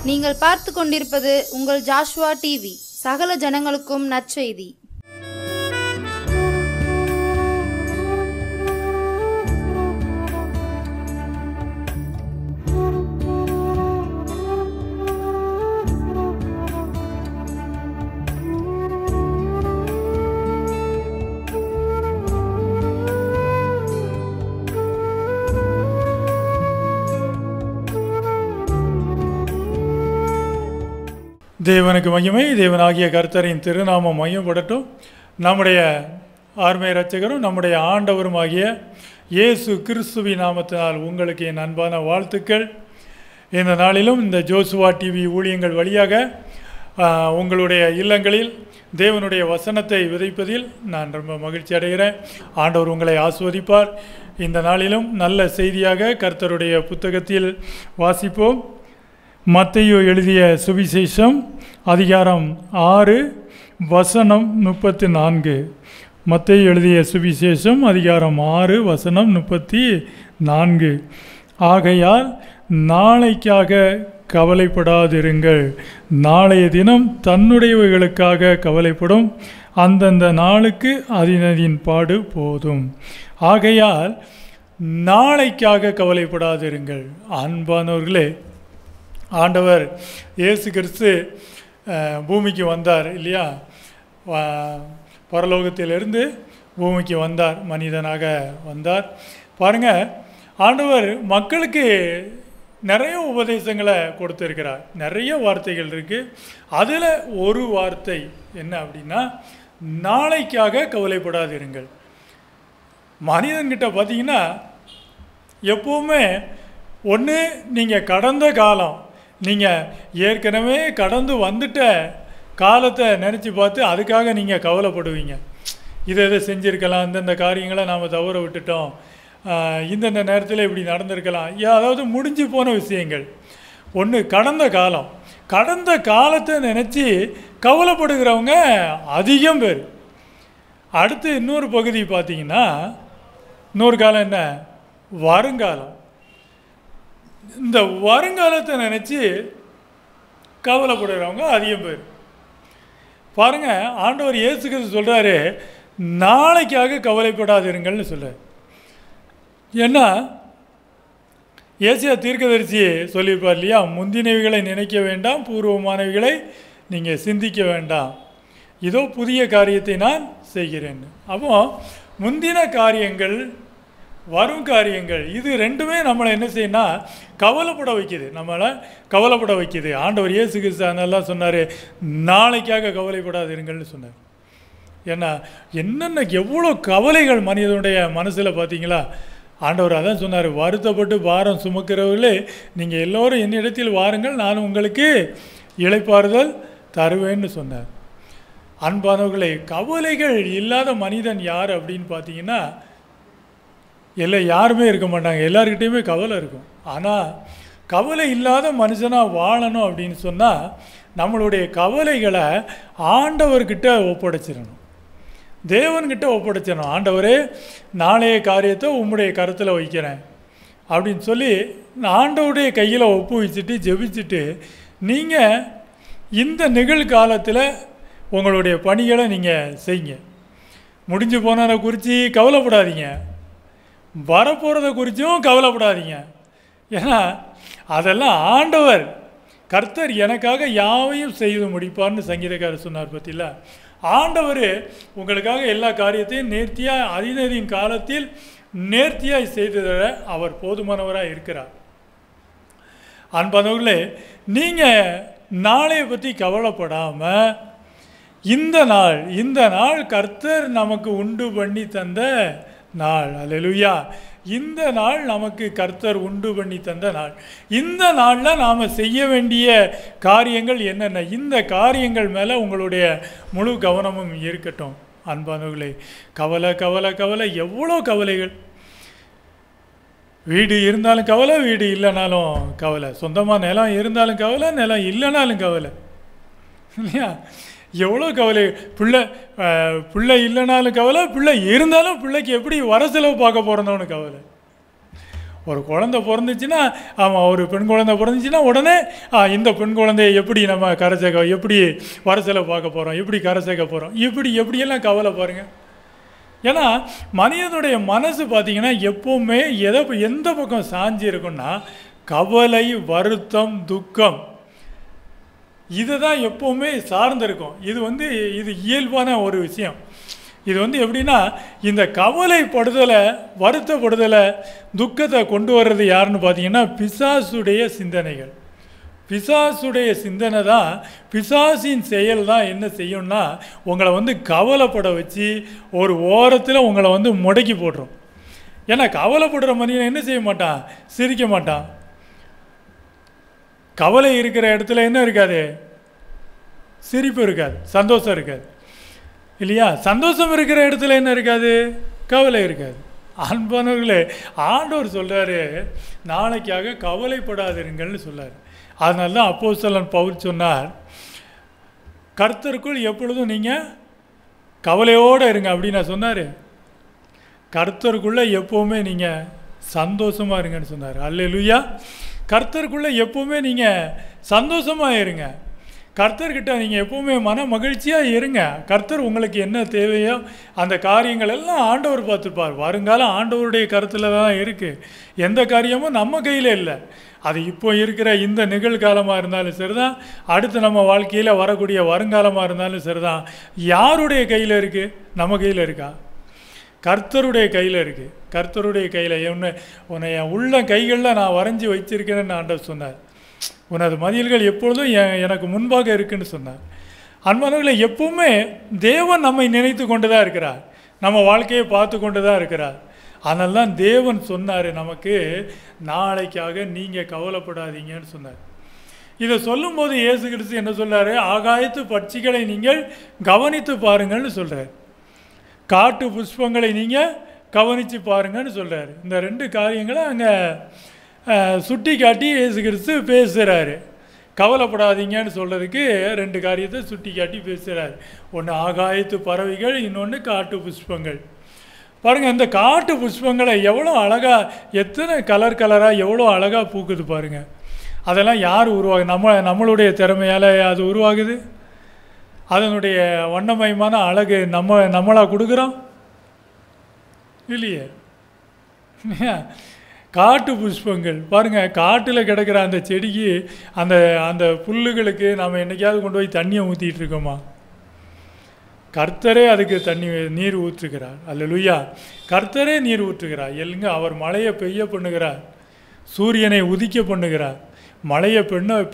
நீங்கள் பார்த்து கொண்டிருப்பது உங்கள் ஜாஷ்வா டிவி. சகல ஜனங்களுக்கும் நற்செய்தி. தேவனுக்கு மகிமை. தேவனாகிய கர்த்தரின் திருநாமம் மையப்படட்டும். நம்முடைய ஆர்மை இரட்சகரும் நம்முடைய ஆண்டவரும் ஆகிய இயேசு கிறிஸ்துவின் நாமத்தினால் உங்களுக்கு என் அன்பான வாழ்த்துக்கள். இந்த நாளிலும் இந்த ஜோசுவா டிவி ஊழியங்கள் வழியாக உங்களுடைய இல்லங்களில் தேவனுடைய வசனத்தை விதைப்பதில் நான் ரொம்ப மகிழ்ச்சி அடைகிறேன். ஆண்டவர் உங்களை ஆசீர்வதிப்பார். இந்த நாளிலும் நல்ல செய்தியாக கர்த்தருடைய புத்தகத்தில் வாசிப்போம். மத்தேயு எழுதிய சுவிசேஷம் அதிகாரம் 6 வசனம் 34. மத்தேயு எழுதிய சுவிசேஷம் அதிகாரம் 6 வசனம் 34. ஆகையால் நாளைக்காக கவலைப்படாதிருங்கள், நாளைய தினம் தன்னுடையவைகளுக்காக கவலைப்படும், அந்தந்த நாளுக்கு அதினதின் பாடு போதும். ஆகையால் நாளைக்காக கவலைப்படாதிருங்கள். அன்பானவர்களே, ஆண்டவர் இயேசு கிறிஸ்து பூமிக்கு வந்தார் இல்லையா? பரலோகத்திலிருந்து பூமிக்கு வந்தார், மனிதனாக வந்தார். பாருங்கள், ஆண்டவர் மக்களுக்கு நிறைய உபதேசங்களை கொடுத்துருக்கிறார். நிறைய வார்த்தைகள் இருக்குது. அதில் ஒரு வார்த்தை என்ன அப்படின்னா, நாளைக்காக கவலைப்படாதிருங்கள். மனிதன்கிட்ட பார்த்தீங்கன்னா எப்போவுமே ஒன்று, நீங்கள் கடந்த காலம், நீங்கள் ஏற்கனவே கடந்து வந்துட்ட காலத்தை நினச்சி பார்த்து அதுக்காக நீங்கள் கவலைப்படுவீங்க. இதை செஞ்சுருக்கலாம், இந்தந்த காரியங்களை நாம் தவற விட்டுட்டோம், இந்தந்த நேரத்தில் இப்படி நடந்திருக்கலாம், அதாவது முடிஞ்சு போன விஷயங்கள். ஒன்று கடந்த காலம். கடந்த காலத்தை நினச்சி கவலைப்படுகிறவங்க அதிகம் பேர். அடுத்து இன்னொரு பகுதி பார்த்திங்கன்னா, இன்னொரு காலம் என்ன, வருங்காலம். இந்த வருங்காலத்தை நினச்சி கவலைப்படுறவங்க அதிகம் பேர். பாருங்கள், ஆண்டவர் இயேசு கிறிஸ்து சொல்கிறாரு, நாளைக்காக கவலைப்படாதிருங்கள்னு சொல்கிறார். ஏன்னா ஏசியா தீர்க்கதரிசி சொல்லியிருப்பார் இல்லையா, முந்தினவைகளை நினைக்க வேண்டாம், பூர்வமானவைகளை நீங்கள் சிந்திக்க வேண்டாம், இதோ புதிய காரியத்தை நான் செய்கிறேன். அப்போ முந்தின காரியங்கள், வரும் காரியங்கள், இது ரெண்டுமே நம்மளை என்ன செய்யணும்னா கவலைப்பட வைக்கிது, நம்மளை கவலைப்பட வைக்கிது. ஆண்டவர் இயேசு கிறிஸ்து அதெல்லாம் சொன்னார், நாளைக்காக கவலைப்படாதிருங்கள்னு சொன்னார். ஏன்னா என்னென்ன எவ்வளோ கவலைகள் மனிதனுடைய மனசில் பார்த்தீங்களா? ஆண்டவர் அதான் சொன்னார், வருத்தப்பட்டு பாரம் சுமக்கிறவர்களே நீங்கள் எல்லோரும் என்னிடத்தில் வாருங்கள், நான் உங்களுக்கு இளைப்பாறுதல் தருவேன்னு சொன்னார். அன்பானவர்களே, கவலைகள் இல்லாத மனிதன் யார் அப்படின்னு பார்த்தீங்கன்னா, யாருமே இருக்க மாட்டாங்க. எல்லாருக்கிட்டையுமே கவலை இருக்கும். ஆனால் கவலை இல்லாத மனுஷனாக வாழணும் அப்படின்னு சொன்னால் நம்மளுடைய கவலைகளை ஆண்டவர்கிட்ட ஒப்படைச்சிடணும், தேவன்கிட்ட ஒப்படைச்சிடணும். ஆண்டவரே, நாளைய காரியத்தை உம்முடைய கருத்தில் வைக்கிறேன் அப்படின்னு சொல்லி ஆண்டவருடைய கையில் ஒப்பு வச்சுட்டு ஜெபிச்சுட்டு நீங்கள் இந்த நிகழ்காலத்தில் உங்களுடைய பணிகளை நீங்கள் செய்யுங்க. முடிஞ்சு போனதை குறித்து கவலைப்படாதீங்க, வரப்போகிறத குறித்தும் கவலைப்படாதீங்க. ஏன்னா அதெல்லாம் ஆண்டவர் கர்த்தர் எனக்காக யாவையும் செய்து முடிப்பார்னு சங்கீதக்காரர் சொன்னார். பற்றில ஆண்டவர் உங்களுக்காக எல்லா காரியத்தையும் நேர்த்தியாக அதினதின் காலத்தில் நேர்த்தியாக செய்து தர அவர் போதுமானவராக இருக்கிறார். அன்பானவர்களே, நீங்கள் நாளையை பற்றி கவலைப்படாமல் இந்த நாள் கர்த்தர் நமக்கு உண்டு பண்ணி தந்த நாள். அல்லேலூயா. இந்த நாள் நமக்கு கர்த்தர் உண்டு பண்ணி தந்த நாள். இந்த நாளில் நாம் செய்ய வேண்டிய காரியங்கள் என்னென்ன, இந்த காரியங்கள் மேலே உங்களுடைய முழு கவனமும் இருக்கட்டும். அன்பானவர்களே, கவலை கவலை கவலை, எவ்வளோ கவலைகள். வீடு இருந்தாலும் கவலை, வீடு இல்லைனாலும் கவலை, சொந்தமாக நிலம் இருந்தாலும் கவலை, நிலம் இல்லைனாலும் கவலை இல்லையா? எவ்வளோ கவலை. பிள்ளை இல்லைனாலும் கவலை, பிள்ளை இருந்தாலும் பிள்ளைக்கு எப்படி வர செலவு பார்க்க போகிறோன்னு கவலை. ஒரு குழந்தை பிறந்துச்சுன்னா, ஆமாம், ஒரு பெண் குழந்தை பிறந்துச்சுன்னா உடனே இந்த பெண் குழந்தையை எப்படி நம்ம கரை சேர்க்க, எப்படி வரசலை பார்க்க போகிறோம், எப்படி கரை சேர்க்க போகிறோம், எப்படியெல்லாம் கவலை பாருங்கள். ஏன்னா மனிதனுடைய மனசு பார்த்திங்கன்னா எப்போவுமே எந்த பக்கம் சாஞ்சி இருக்குன்னா கவலை, வருத்தம், துக்கம், இதை தான் எப்போவுமே சார்ந்திருக்கும். இது இயல்பான ஒரு விஷயம். இது எப்படின்னா, இந்த கவலைப்படுதலை, வருத்தப்படுதலை, துக்கத்தை கொண்டு வர்றது யாருன்னு பார்த்தீங்கன்னா பிசாசுடைய சிந்தனைகள். பிசாசுடைய சிந்தனை தான், பிசாசின் செயல் தான் என்ன செய்யும்னா உங்களை கவலைப்பட வச்சு ஒரு ஓரத்தில் உங்களை முடக்கி போட்டுரும். ஏன்னா கவலைப்படுற மனிதன் என்ன செய்ய மாட்டான்? சிரிக்க மாட்டான். கவலை இருக்கிற இடத்துல என்ன இருக்காது? சிரிப்பு இருக்காது, சந்தோஷம் இருக்காது இல்லையா? சந்தோஷம் இருக்கிற இடத்துல என்ன இருக்காது? கவலை இருக்காது. அன்பானவர்களே, ஆண்டவர் சொல்கிறாரு, நாளைக்காக கவலைப்படாதீர்கள்னு சொல்கிறார். அதனால தான் அப்போஸ்தலன் பவுல் சொன்னார், கர்த்தருக்குள் எப்பொழுதும் நீங்கள் கவலையோடு இருங்க அப்படின்னு நான் சொன்னார். கர்த்தருக்குள்ளே எப்போவுமே நீங்கள் சந்தோஷமாக இருங்கன்னு சொன்னார். அல்லேலூயா. கர்த்தருக்குள்ளே எப்போவுமே நீங்கள் சந்தோஷமாக இருங்க. கர்த்தர்கிட்ட நீங்கள் எப்போவுமே மன மகிழ்ச்சியாக இருங்க. கர்த்தர் உங்களுக்கு என்ன தேவையோ அந்த காரியங்கள் எல்லாம் ஆண்டவர் பார்த்துப்பார். வருங்காலம் ஆண்டவருடைய கருத்தில் தான் இருக்குது. எந்த காரியமும் நம்ம கையில் இல்லை. அது இப்போ இருக்கிற இந்த நிகழ்காலமாக இருந்தாலும் சரி தான், அடுத்து நம்ம வாழ்க்கையில் வரக்கூடிய வருங்காலமாக இருந்தாலும் சரி தான். யாருடைய கையில் இருக்குது? நம்ம கையில் இருக்கா? கர்த்தருடைய கையில் இருக்குது. கர்த்தருடைய கையில் உன்னை என் உள்ள கைகளில் நான் வரைஞ்சி வச்சிருக்கேன்னு ஆண்டவர் சொன்னார். உனது மதில்கள் எப்பொழுதும் எனக்கு முன்பாக இருக்குன்னு சொன்னார். அன்பானவர்களே, எப்பவுமே தேவன் நம்மை நினைத்து கொண்டு தான் இருக்கிறார். நம்ம வாழ்க்கையை பார்த்து கொண்டு தான் இருக்கிறார். அதனால தான் தேவன் சொன்னார் நமக்கு, நாளைக்காக நீங்கள் கவலைப்படாதீங்கன்னு சொன்னார். இதை சொல்லும்போது இயேசு கிறிஸ்து என்ன சொல்கிறாரு? ஆகாயத்து பட்சிகளை நீங்கள் கவனித்து பாருங்கள்னு சொல்கிறார். காட்டு புஷ்பங்களை நீங்கள் கவனித்து பாருங்கன்னு சொல்கிறார். இந்த ரெண்டு காரியங்களை அங்கே சுட்டி காட்டி இயேசு கிறிஸ்து பேசுகிறாரு. கவலைப்படாதீங்கன்னு சொல்கிறதுக்கு ரெண்டு காரியத்தை சுட்டி காட்டி பேசுகிறார். ஒன்று ஆகாயத்து பறவைகள், இன்னொன்று காட்டு புஷ்பங்கள். பாருங்கள், இந்த காட்டு புஷ்பங்களை எவ்வளோ அழகாக, எத்தனை கலராக எவ்வளோ அழகாக பூக்குது பாருங்கள். அதெல்லாம் யார் நம்மளுடைய திறமையால் அது உருவாகுது? அதனுடைய வண்ணமயமான அழகு நம்மளாக கொடுக்குறோம் இல்லையே? காட்டு புஷ்பங்கள் பாருங்கள், காட்டில் கிடக்கிற அந்த செடிக்கு, அந்த புல்லுகளுக்கு நம்ம என்றைக்காவது கொண்டு போய் தண்ணியை ஊற்றிட்டு இருக்கோமா? கர்த்தரே அதுக்கு நீர் ஊற்றுகிறார். அல்லேலூயா. கர்த்தரே நீர் ஊற்றுகிறார். அவர் மழையை பெய்ய பண்ணுகிறார், சூரியனை உதிக்க பண்ணுகிறார். மழையை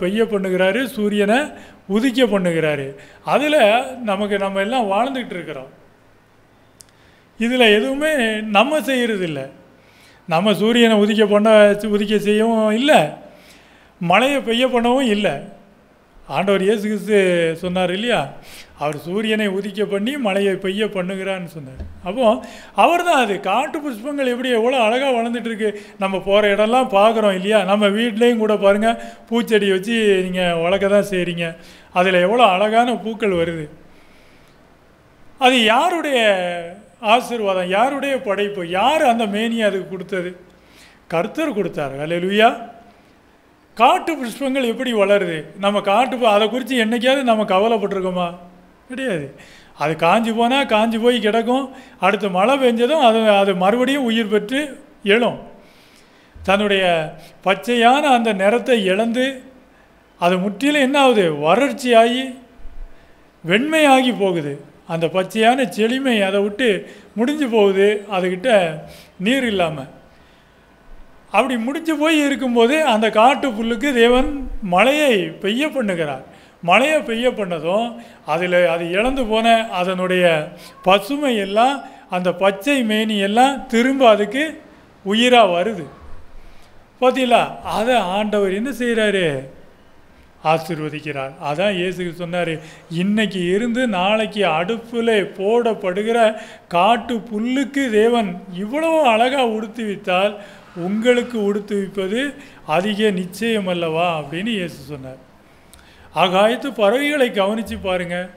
பெய்ய பண்ணுகிறாரு, சூரியனை உதிக்க பண்ணுகிறாரு. அதில் நம்ம எல்லாம் வாழ்ந்துக்கிட்டு இருக்கிறோம். இதில் எதுவுமே நம்ம செய்கிறதில்லை. நம்ம சூரியனை உதிக்க செய்யவும் இல்லை, மழையை பெய்ய பண்ணவும் இல்லை. ஆண்டவர் இயேசு கிறிஸ்து சொன்னார் இல்லையா, அவர் சூரியனை உதிக்க பண்ணி மழையை பெய்ய பண்ணுகிறான்னு சொன்னார். அப்போ அவர் தான் அது. காட்டு புஷ்பங்கள் எப்படி எவ்வளோ அழகாக வளர்ந்துட்டுருக்கு, நம்ம போகிற இடம்லாம் பார்க்குறோம் இல்லையா? நம்ம வீட்லேயும் கூட பாருங்கள், பூச்செடி வச்சு நீங்கள் வளர்க்க தான் செய்கிறீங்க. அதில் எவ்வளோ அழகான பூக்கள் வருது. அது யாருடைய ஆசீர்வாதம், யாருடைய படைப்பு? யார் அந்த மேனியை அதுக்கு கொடுத்தது? கர்த்தர் கொடுத்தார். அல்லேலூயா. காட்டு புஷ்பங்கள் எப்படி வளருது? நம்ம அதை குறித்து என்றைக்காவது நம்ம கவலைப்பட்டிருக்கோமா? கிடையாது. அது காஞ்சி போனால் காஞ்சி போய் கிடக்கும். அடுத்து மழை பெஞ்சதும் அது மறுபடியும் உயிர் பெற்று எழும். தன்னுடைய பச்சையான அந்த நிறத்தை இழந்து அது முற்றிலும் என்ன ஆகுது? வறட்சியாகி வெண்மையாகி போகுது. அந்த பச்சையான செழுமை அதை விட்டு முடிஞ்சு போகுது, அதுக்கிட்ட நீர் இல்லாமல். அப்படி முடிஞ்சு போய் இருக்கும்போது அந்த காட்டு புல்லுக்கு தேவன் மழையை பெய்ய பண்ணுகிறார். மழையை பெய்ய பண்ணதும் அது இழந்து போன அதனுடைய பசுமை எல்லாம், அந்த பச்சை மேனி எல்லாம் திரும்ப அதுக்கு உயிராக வருது. பார்த்தீங்களா? அதை ஆண்டவர் என்ன செய்கிறாரு? ஆசீர்வதிக்கிறார். அதான் இயேசு சொன்னார், இன்னைக்கு இருந்து நாளைக்கு அடுப்பில் போடப்படுகிற காட்டு புல்லுக்கு தேவன் இவ்வளோ அழகாக உடுத்துவித்தால் உங்களுக்கு உடுத்துவிப்பது அதிக நிச்சயம் அல்லவா அப்படின்னு இயேசு சொன்னார். ஆகாயத்து பறவைகளை கவனித்து பாருங்கள்.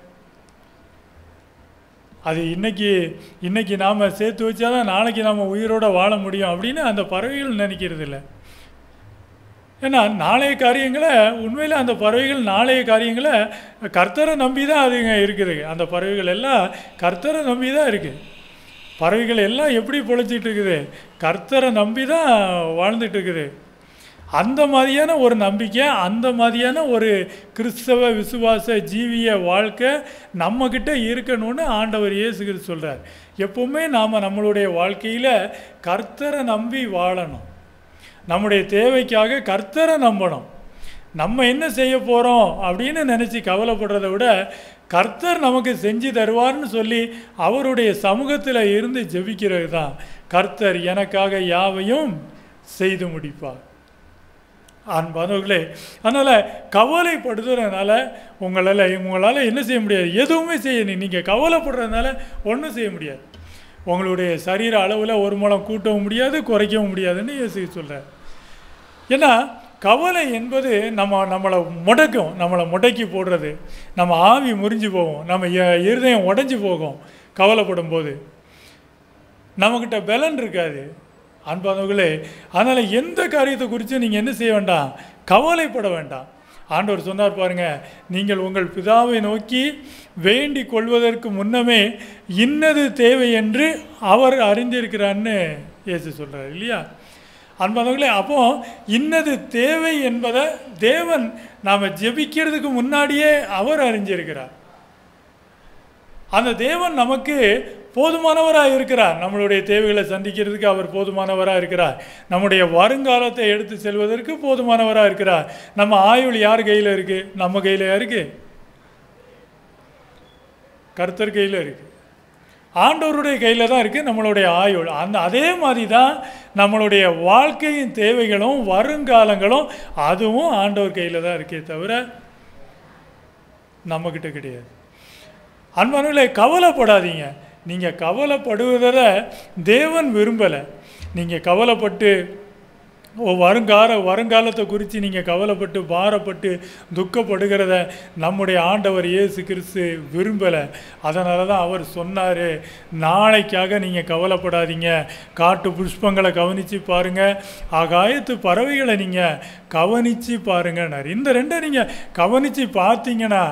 அது இன்னைக்கு நாம் சேர்த்து வச்சா தான் நாளைக்கு நாம் உயிரோடு வாழ முடியும் அப்படின்னு அந்த பறவைகள் நினைக்கிறது இல்லை. ஏன்னா நாளைய காரியங்களை உண்மையில் அந்த பறவைகள் நாளைய காரியங்களை கர்த்தரை நம்பி தான் அதுங்க இருக்குது. அந்த பறவைகள் எல்லாம் கர்த்தரை நம்பி தான் இருக்குது. பறவைகள் எல்லாம் எப்படி பொழைச்சிட்டு இருக்குது? கர்த்தரை நம்பி தான் வாழ்ந்துட்டு இருக்குது. அந்த மாதிரியான ஒரு நம்பிக்கை, அந்த மாதிரியான ஒரு கிறிஸ்தவ விசுவாச ஜீவிய வாழ்க்கை நம்மக்கிட்ட இருக்கணும்னு ஆண்டவர் இயேசு கிறிஸ்து சொல்கிறார். எப்போவுமே நாம் நம்மளுடைய வாழ்க்கையில் கர்த்தரை நம்பி வாழணும். நம்முடைய தேவைக்காக கர்த்தரை நம்பணும். நம்ம என்ன செய்ய போகிறோம் அப்படின்னு நினச்சி கவலைப்படுறதை விட கர்த்தர் நமக்கு செஞ்சு தருவார்னு சொல்லி அவருடைய சமூகத்தில் இருந்து ஜெபிக்கிறது தான் கர்த்தர் எனக்காக யாவையும் செய்து முடிப்பார். அன்பானவர்களே, அதனால் கவலைப்படுறதுனால உங்களால் என்ன செய்ய முடியாது? எதுவுமே செய்ய நீங்கள் கவலைப்படுறதுனால ஒன்றும் செய்ய முடியாது. உங்களுடைய சரீர அளவில் ஒரு முழம் கூட்டவும் முடியாது, குறைக்கவும் முடியாதுன்னு இயேசு சொல்கிறார். ஏன்னா கவலை என்பது நம்மளை முடக்கும், நம்மளை முடக்கி போடுறது. நம்ம ஆவி முறிஞ்சு போகும், நம்ம இருதயம் உடஞ்சி போகும். கவலைப்படும் போது நம்மக்கிட்ட பலன் இருக்காது. அன்பானவர்களே, அதனால் எந்த காரியத்தை குறித்து நீங்கள் என்ன செய்ய வேண்டாம்? கவலைப்பட வேண்டாம். ஆண்டவர் சொன்னார் பாருங்க, நீங்கள் உங்கள் பிதாவை நோக்கி வேண்டிக் கொள்வதற்கு முன்னமே இன்னது தேவை என்று அவர் அறிந்திருக்கிறான்னு இயேசு சொல்கிறார் இல்லையா? அன்பானவர்களே, அப்போ இன்னது தேவை என்பதை தேவன் நாம் ஜெபிக்கிறதுக்கு முன்னாடியே அவர் அறிஞ்சிருக்கிறார். அந்த தேவன் நமக்கு போதுமானவராக இருக்கிறார். நம்மளுடைய தேவைகளை சந்திக்கிறதுக்கு அவர் போதுமானவராக இருக்கிறார். நம்முடைய வருங்காலத்தை எடுத்து செல்வதற்கு போதுமானவராக இருக்கிறார். நம்ம ஆயுள் யார் கையில் இருக்குது? நம்ம கையில் இருக்குது, கர்த்தர் கையில் இருக்குது, ஆண்டவருடைய கையில் தான் இருக்குது நம்மளுடைய ஆயுள். அதே மாதிரி தான் நம்மளுடைய வாழ்க்கையின் தேவைகளும் வருங்காலங்களும் அதுவும் ஆண்டவர் கையில் தான் இருக்கே தவிர நம்மக்கிட்ட கிடையாது. அன்பானவர்களே, கவலைப்படாதீங்க. நீங்கள் கவலைப்படுவதை தேவன் விரும்பலை. நீங்கள் கவலைப்பட்டு வருங்காலத்தை குறித்து நீங்கள் கவலைப்பட்டு பாரப்பட்டு துக்கப்படுகிறத நம்முடைய ஆண்டவர் இயேசு கிறிஸ்து விரும்பலை. அதனால தான் அவர் சொன்னார், நாளைக்காக நீங்கள் கவலைப்படாதீங்க, காட்டு புஷ்பங்களை கவனித்து பாருங்கள், ஆகாயத்து பறவைகளை நீங்கள் கவனித்து பாருங்கன்னார். இந்த ரெண்டை நீங்கள் கவனித்து பார்த்தீங்கன்னா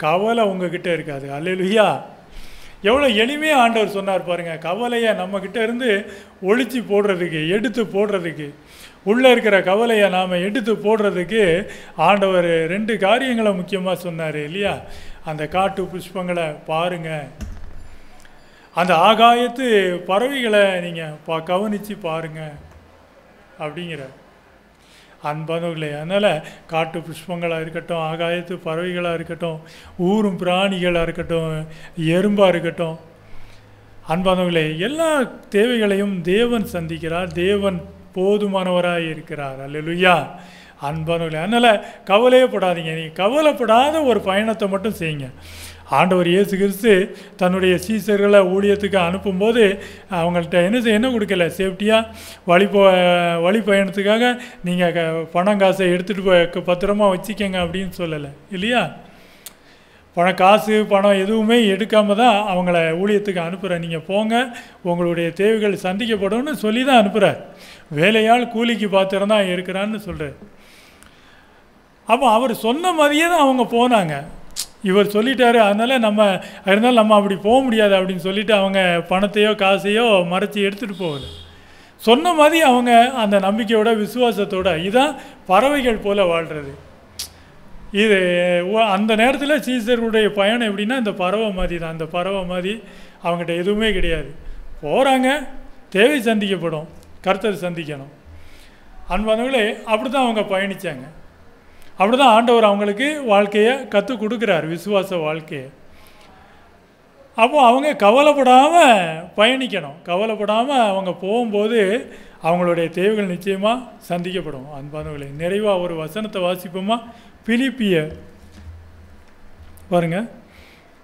கவலை உங்ககிட்ட இருக்காது. அல்லேலூயா! எவ்வளோ எளிமையாக ஆண்டவர் சொன்னார் பாருங்கள். கவலையை நம்மக்கிட்ட இருந்து ஒழிச்சு போடுறதுக்கு, எடுத்து போடுறதுக்கு, உள்ளே இருக்கிற கவலையை நாம் எடுத்து போடுறதுக்கு ஆண்டவர் 2 காரியங்களை முக்கியமாக சொன்னார் இல்லையா? அந்த காட்டு புஷ்பங்களை பாருங்கள், அந்த ஆகாயத்து பறவைகளை நீங்கள் கவனித்து பாருங்கள் அப்படிங்கிறார். அன்பானவர்களே, அதனால் காட்டு புஷ்பங்களாக இருக்கட்டும், ஆகாயத்து பறவைகளாக இருக்கட்டும், ஊரும் பிராணிகளாக இருக்கட்டும், எறும்பாக இருக்கட்டும், அன்பானவர்களே, எல்லா தேவைகளையும் தேவன் சந்திக்கிறார். தேவன் போதுமானவராக இருக்கிறார். அல்லேலூயா! அன்பானவர்களே, அதனால் கவலையே படாதீங்க. நீங்கள் கவலைப்படாத ஒரு பயணத்தை மட்டும் செய்யுங்க. ஆண்டவர் இயேசு கிறிஸ்து தன்னுடைய சீசர்களை ஊழியத்துக்கு அனுப்பும்போது அவங்கள்ட்ட என்ன கொடுக்கல? சேஃப்டியாக வழி பயணத்துக்காக நீங்கள் பணம் காசை எடுத்துகிட்டு போய் பத்திரமா வச்சுக்கங்க அப்படின்னு சொல்லலை இல்லையா? காசு பணம் எதுவுமே எடுக்காமல் தான் அவங்கள ஊழியத்துக்கு அனுப்புகிறார். நீங்கள் போங்க, உங்களுடைய தேவைகள் சந்திக்கப்படணும்னு சொல்லி தான் அனுப்புகிறார். வேலையால் கூலிக்கு பாத்திரம் தான் இருக்கிறான்னு சொல்கிறார். அப்போ அவர் சொன்ன மாதிரியே தான் அவங்க போனாங்க. இவர் சொல்லிட்டாரு, அதனால் நம்ம அப்படி போக முடியாது அப்படின்னு சொல்லிட்டு அவங்க பணத்தையோ காசையோ மறைச்சி எடுத்துகிட்டு போகல. சொன்ன மாதிரி அவங்க அந்த நம்பிக்கையோட விசுவாசத்தோட, இதுதான் பறவைகள் போல் வாழ்கிறது. இது அந்த நேரத்தில் சீசருடைய பயணம் எப்படின்னா இந்த பறவை மாதிரி தான். அந்த பறவை மாதிரி அவங்ககிட்ட எதுவுமே கிடையாது. போகிறாங்க, தேவை சந்திக்கப்படும், கர்த்தர் சந்திக்கணும். அன்பானவர்களே, அப்படி தான் அவங்க பயணித்தாங்க. அப்படி தான் ஆண்டவர் அவங்களுக்கு வாழ்க்கையை கற்றுக் கொடுக்குறார், விசுவாச வாழ்க்கையை. அப்போது அவங்க கவலைப்படாமல் பயணிக்கணும். கவலைப்படாமல் அவங்க போகும்போது அவங்களுடைய தேவைகள் நிச்சயமாக சந்திக்கப்படும். அன்பானவர்களே, நிறைவாக ஒரு வசனத்தை வாசிப்போமா? பிலிப்பியர் பாருங்க,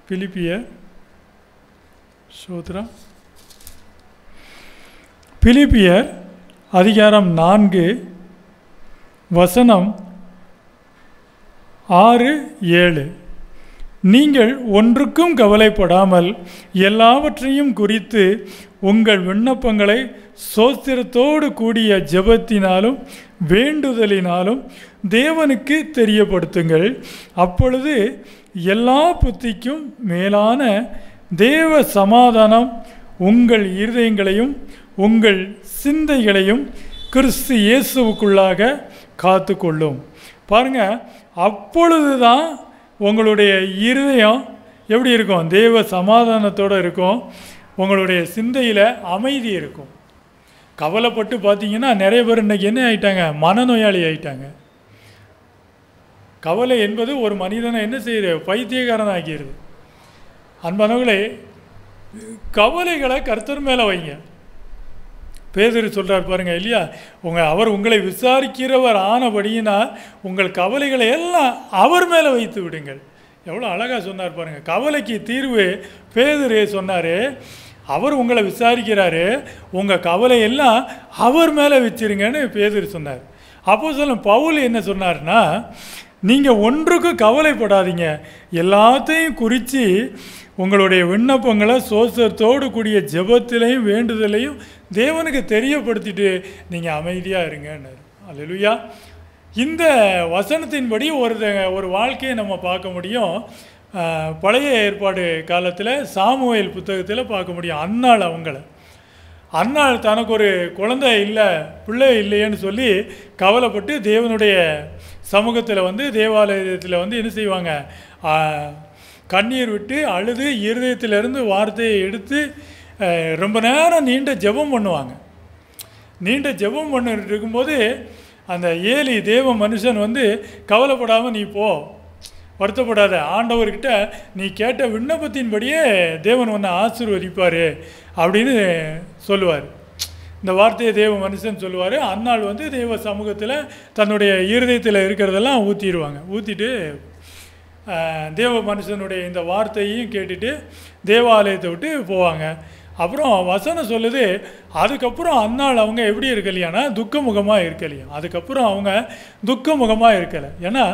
பிலிப்பியர் சோத்ரா, பிலிப்பியர் அதிகாரம் 4 வசனம் 6, 7. நீங்கள் ஒன்றுக்கும் கவலைப்படாமல் எல்லாவற்றையும் குறித்து உங்கள் விண்ணப்பங்களை ஸ்தோத்திரத்தோடு கூடிய ஜெபத்தினாலும் வேண்டுதலினாலும் தேவனுக்கு தெரியப்படுத்துங்கள். அப்பொழுது எல்லா புத்திக்கும் மேலான தேவ சமாதானம் உங்கள் இருதயங்களையும் உங்கள் சிந்தைகளையும் கிறிஸ்து இயேசுவுக்குள்ளாக காத்து கொள்ளும். பாருங்கள், அப்பொழுது தான் உங்களுடைய இருதயம் எப்படி இருக்கும்? தேவ சமாதானத்தோடு இருக்கும். உங்களுடைய சிந்தையில் அமைதி இருக்கும். கவலைப்பட்டு பார்த்தீங்கன்னா நிறைய பேர் இன்றைக்கி என்ன ஆகிட்டாங்க? மனநோயாளி ஆகிட்டாங்க. கவலை என்பது ஒரு மனிதனை என்ன செய்யுது? பைத்தியக்காரன் ஆக்கிடுது. அன்பானவர்களே, கவலைகளை கர்த்தர் மேலே வைங்க. பேதுரு சொல்கிறார் பாருங்க இல்லையா, அவர் உங்களை விசாரிக்கிறவர் ஆனபடியினால் உங்கள் கவலைகளை எல்லாம் அவர் மேலே வைத்து விடுங்கள். எவ்வளோ அழகாக சொன்னார் பாருங்கள். கவலைக்கு தீர்வு பேதுரு சொன்னார். அவர் உங்களை விசாரிக்கிறாரு, உங்கள் கவலையெல்லாம் அவர் மேலே வச்சிருங்கன்னு பேதுரு சொன்னார். அப்போஸ்தலன் பவுல் என்ன சொன்னார்னா, நீங்கள் ஒன்றுக்கும் கவலைப்படாதீங்க, எல்லாத்தையும் குறித்து உங்களுடைய விண்ணப்பங்களை சோசத்தோடு கூடிய ஜெபத்திலையும் வேண்டுதலையும் தேவனுக்கு தெரியப்படுத்திட்டு நீங்கள் அமைதியாக இருங்கன்னாரு. அல்லேலூயா. இந்த வசனத்தின்படி ஒரு வாழ்க்கையை நம்ம பார்க்க முடியும். பழைய ஏற்பாடு காலத்தில் சாமுவேல் புத்தகத்தில் பார்க்க முடியும். அன்னாள் தனக்கு ஒரு குழந்தை இல்லை, பிள்ளை இல்லையேன்னு சொல்லி கவலைப்பட்டு தேவனுடைய சமூகத்தில் தேவாலயத்தில் என்ன செய்வாங்க? கண்ணீர் விட்டு அழுது இருதயத்திலிருந்து வார்த்தையை எடுத்து ரொம்ப நேரம் நீண்ட ஜெபம் பண்ணுவாங்க. நீண்ட ஜெபம் பண்ணிட்டு இருக்கும்போது அந்த ஏலி தேவ மனுஷன் கவலைப்படாமல் நீ போ, வருத்தப்படாத, ஆண்டவர்கிட்ட நீ கேட்ட விண்ணப்பத்தின்படியே தேவன் உன்னை ஆசீர்வதிப்பார் அப்படின்னு சொல்லுவார். இந்த வார்த்தையை தேவ மனுஷன் சொல்லுவார். அன்னாள் தேவ சமூகத்தில் தன்னுடைய இருதயத்தில் இருக்கிறதெல்லாம் ஊற்றிடுவாங்க. ஊற்றிட்டு தேவ மனுஷனுடைய இந்த வார்த்தையும் கேட்டுட்டு தேவாலயத்தை விட்டு போவாங்க. அப்புறம் வசனம் சொல்லுது, அதுக்கப்புறம் அன்னாள் அவங்க எப்படி இருக்கலையானா துக்கமுகமாக இருக்கலையா. அதுக்கப்புறம் அவங்க துக்கமுகமாக இருக்கலை. ஏன்னா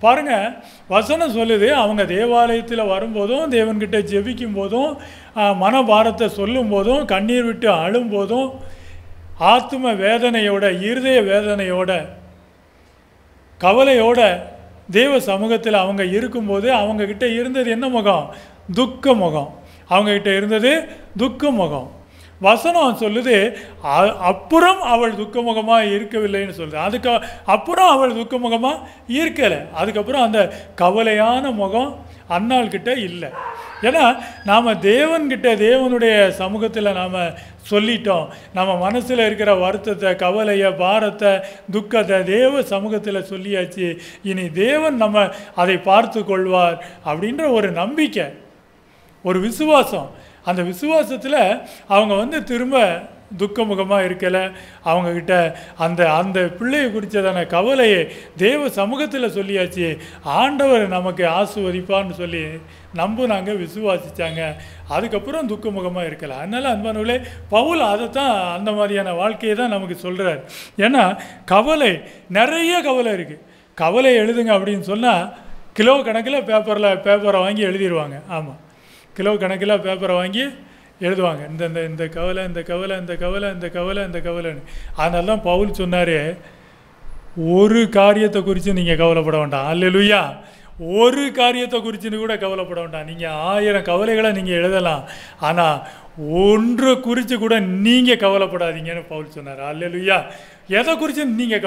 பாருங்கள், வசனம் சொல்லுது, அவங்க தேவாலயத்தில் வரும்போதும் தேவன்கிட்ட ஜெபிக்கும் போதும் மனபாரத்தை சொல்லும் போதும் கண்ணீர் விட்டு அழும்போதும் ஆத்ம வேதனையோட இருதய வேதனையோட கவலையோட தேவ சமூகத்தில் அவங்க இருக்கும்போது அவங்கக்கிட்ட இருந்தது என்ன முகம்? துக்க முகம். அவங்கக்கிட்ட இருந்தது துக்க முகம். வசனம் சொல்லுது, அப்புறம் அவள் துக்கமுகமாக இருக்கவில்லைன்னு சொல்லுது. அப்புறம் அவள் துக்கமுகமாக இருக்கலை. அதுக்கப்புறம் அந்த கவலையான முகம் அன்னாள்கிட்ட இல்லை. ஏன்னா நாம் தேவன்கிட்ட தேவனுடைய சமூகத்தில் நாம் சொல்லிட்டோம். நம்ம மனசில் இருக்கிற வருத்தத்தை, கவலையை, பாரத்தை, துக்கத்தை தேவ சமூகத்தில் சொல்லியாச்சு. இனி தேவன் நம்ம அதை பார்த்து கொள்வார் அப்படின்ற ஒரு நம்பிக்கை, ஒரு விசுவாசம். அந்த விசுவாசத்தில் அவங்க திரும்ப துக்கமுகமாக இருக்கலை. அவங்கக்கிட்ட அந்த பிள்ளையை குறித்ததான கவலையை தேவ சமூகத்தில் சொல்லியாச்சு. ஆண்டவர் நமக்கு ஆசீர்வதிப்பான்னு சொல்லி நம்புனாங்க, விசுவாசித்தாங்க. அதுக்கப்புறம் துக்கமுகமாக இருக்கலை. அதனால் அன்பானவர்களே, பவுல் அதைத்தான், அந்த மாதிரியான வாழ்க்கையை தான் நமக்கு சொல்கிறார். ஏன்னா கவலை, நிறைய கவலை இருக்குது. கவலை எழுதுங்க அப்படின்னு சொன்னால் கிலோ கணக்கில் பேப்பரை வாங்கி எழுதிடுவாங்க. ஆமாம், கிலோ கணக்கில் பேப்பரை வாங்கி எழுதுவாங்க. இந்த கவலை, இந்த கவலை, இந்த கவலை, இந்த கவலை, இந்த கவலைன்னு. அதனால தான் பவுல் சொன்னார், ஒரு காரியத்தை குறித்து நீங்கள் கவலைப்பட வேண்டாம். அல்லேலூயா. ஒரு காரியத்தை குறித்துன்னு கூட கவலைப்பட வேண்டாம். நீங்கள் 1000 கவலைகளை நீங்கள் எழுதலாம், ஆனால் ஒன்றை குறித்து கூட நீங்கள் கவலைப்படாதீங்கன்னு பவுல் சொன்னார். அல்லேலூயா. எதை குறித்து நீங்கள்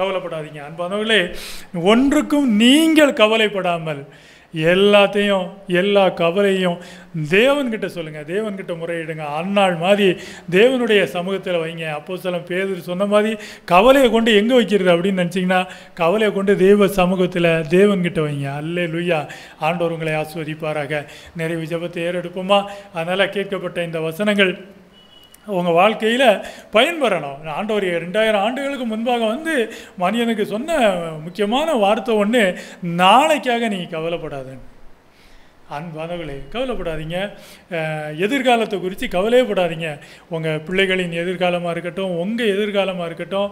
கவலைப்படாதீங்க. அன்பானவர்களே, ஒன்றுக்கும் நீங்கள் கவலைப்படாமல் எல்லாத்தையும், எல்லா கவலையும் தேவன்கிட்ட சொல்லுங்கள், தேவன்கிட்ட முறையிடுங்க. அன்னாள் மாதிரி தேவனுடைய சமூகத்தில் வைங்க. அப்போஸ்தலன் பேதுரு சொன்ன மாதிரி கவலையை கொண்டு எங்கே வைக்கிறது அப்படின்னு நினச்சிங்கன்னா, கவலையை கொண்டு தேவ சமூகத்தில் தேவன்கிட்ட வைங்க. அல்லேலூயா. ஆண்டவர் உங்களை ஆசீர்வதிப்பாராக. நிறைவு ஜெபத்தை ஏறெடுப்போமா? அதனால் கேட்கப்பட்ட இந்த வசனங்கள் உங்கள் வாழ்க்கையில் பயன்பெறணும். ஆண்டவர் 2000 ஆண்டுகளுக்கு முன்பாக மனிதனுக்கு சொன்ன முக்கியமான வார்த்தை ஒன்று, நாளைக்காக நீங்கள் கவலைப்படாதுன்னு. அன்பானவர்களே, கவலைப்படாதீங்க. எதிர்காலத்தை குறித்து கவலையப்படாதீங்க. உங்கள் பிள்ளைகளின் எதிர்காலமாக இருக்கட்டும், உங்கள் எதிர்காலமாக இருக்கட்டும்,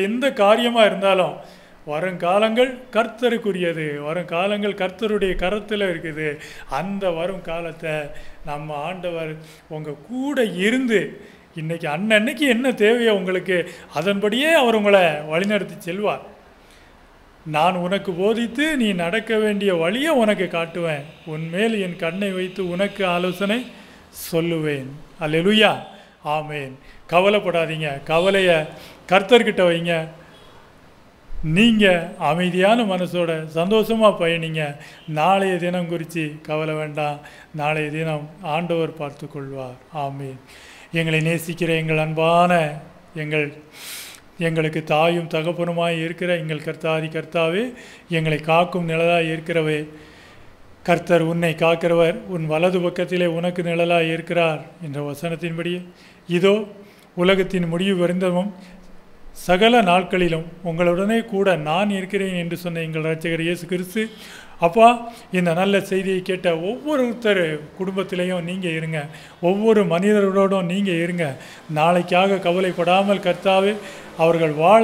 எந்த காரியமாக இருந்தாலும் வருங்காலங்கள் கர்த்தருக்குரியது, வருங்காலங்கள் கர்த்தருடைய கரத்தில் இருக்குது. அந்த வரும் காலத்தை நம்ம ஆண்டவர் உங்கள் கூட இருந்து இன்றைக்கி அன்னன்னைக்கு என்ன தேவையோ உங்களுக்கு அதன்படியே அவர் உங்களை வழிநடத்தி செல்வார். நான் உனக்கு போதித்து நீ நடக்க வேண்டிய வழியை உனக்கு காட்டுவேன், உன்மேல் என் கண்ணை வைத்து உனக்கு ஆலோசனை சொல்லுவேன். அல்லேலூயா, ஆமேன். கவலைப்படாதீங்க, கவலையை கர்த்தர்கிட்ட வைங்க. நீங்கள் அமைதியான மனசோட சந்தோஷமாக பயணிங்க. நாளைய தினம் குறித்து கவலை வேண்டாம், நாளைய தினம் ஆண்டவர் பார்த்து கொள்வார். ஆமேன். எங்களை நேசிக்கிற எங்கள் அன்பான எங்களுக்கு தாயும் தகப்பனுமாய் இருக்கிற எங்கள் கர்த்தாதி கர்த்தாவே, எங்களை காக்கும் நிழலாய் இருக்கிறவே, கர்த்தர் உன்னை காக்கிறவர், உன் வலது பக்கத்திலே உனக்கு நிழலாய் இருக்கிறார் என்ற வசனத்தின்படியே இதோ உலகத்தின் முடிவு வருந்தவும் சகல நாட்களிலும் உங்களுடனே கூட நான் இருக்கிறேன் என்று சொன்ன எங்கள் இரட்சகர் இயேசு கிறிஸ்து, அப்பா, இந்த நல்ல செய்தியை கேட்ட ஒவ்வொருத்தர் குடும்பத்திலையும் நீங்கள் இருங்க, ஒவ்வொரு மனிதர்களோடும் நீங்கள் இருங்க. நாளைக்காக கவலைப்படாமல் கர்த்தாவே அவர்கள் வாழ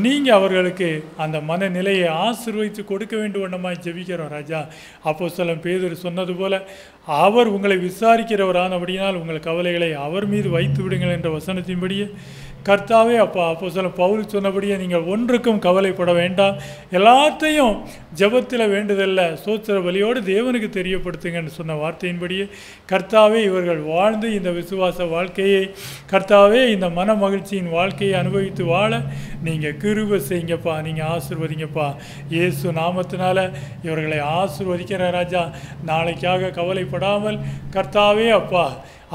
நீங்கள் அவர்களுக்கு அந்த மனநிலையை ஆசீர்வதித்து கொடுக்க வேண்டும் வண்ணமாய் ஜெபிக்கிறோம் ராஜா. அப்போஸ்தலன் பேதுரு சொன்னது போல அவர் உங்களை விசாரிக்கிறவரானபடியினால் உங்கள் கவலைகளை அவர் மீது வைத்து விடுங்கள் என்ற வசனத்தின்படியே கர்த்தாவே, அப்பா, அப்போஸ்தலன் பவுல் சொன்னபடியே நீங்கள் ஒன்றுக்கும் கவலைப்பட வேண்டாம், எல்லாத்தையும் ஜெபத்தில் வேண்டுதல்ல ஸ்தோத்திர பலியோடு தேவனுக்கு தெரியப்படுத்துங்கன்னு சொன்ன வார்த்தையின்படியே கர்த்தாவே இவர்கள் வாழ்ந்து இந்த விசுவாச வாழ்க்கையை கர்த்தாவே இந்த மன மகிழ்ச்சியின் வாழ்க்கையை அனுபவித்து வாழ நீங்கள் கிருபை செய்யுங்கப்பா, நீங்கள் ஆசீர்வதிங்கப்பா. இயேசு நாமத்தினால இவர்களை ஆசீர்வதிக்கிற ராஜா. நாளைக்காக கவலைப்படாமல் கர்த்தாவே அப்பா,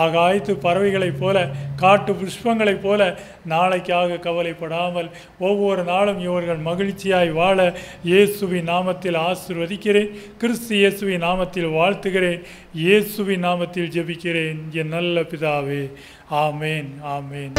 ஆகாயத்து பறவைகளைப் போல காட்டு புஷ்பங்களைப் போல நாளைக்காக கவலைப்படாமல் ஒவ்வொரு நாளும் இவர்கள் மகிழ்ச்சியாய் வாழ இயேசுவின் நாமத்தில் ஆசீர்வதிக்கிறேன், கிறிஸ்து இயேசுவின் நாமத்தில் வாழ்த்துகிறேன், இயேசுவின் நாமத்தில் ஜெபிக்கிறேன் என் நல்ல பிதாவே. ஆமேன், ஆமேன்.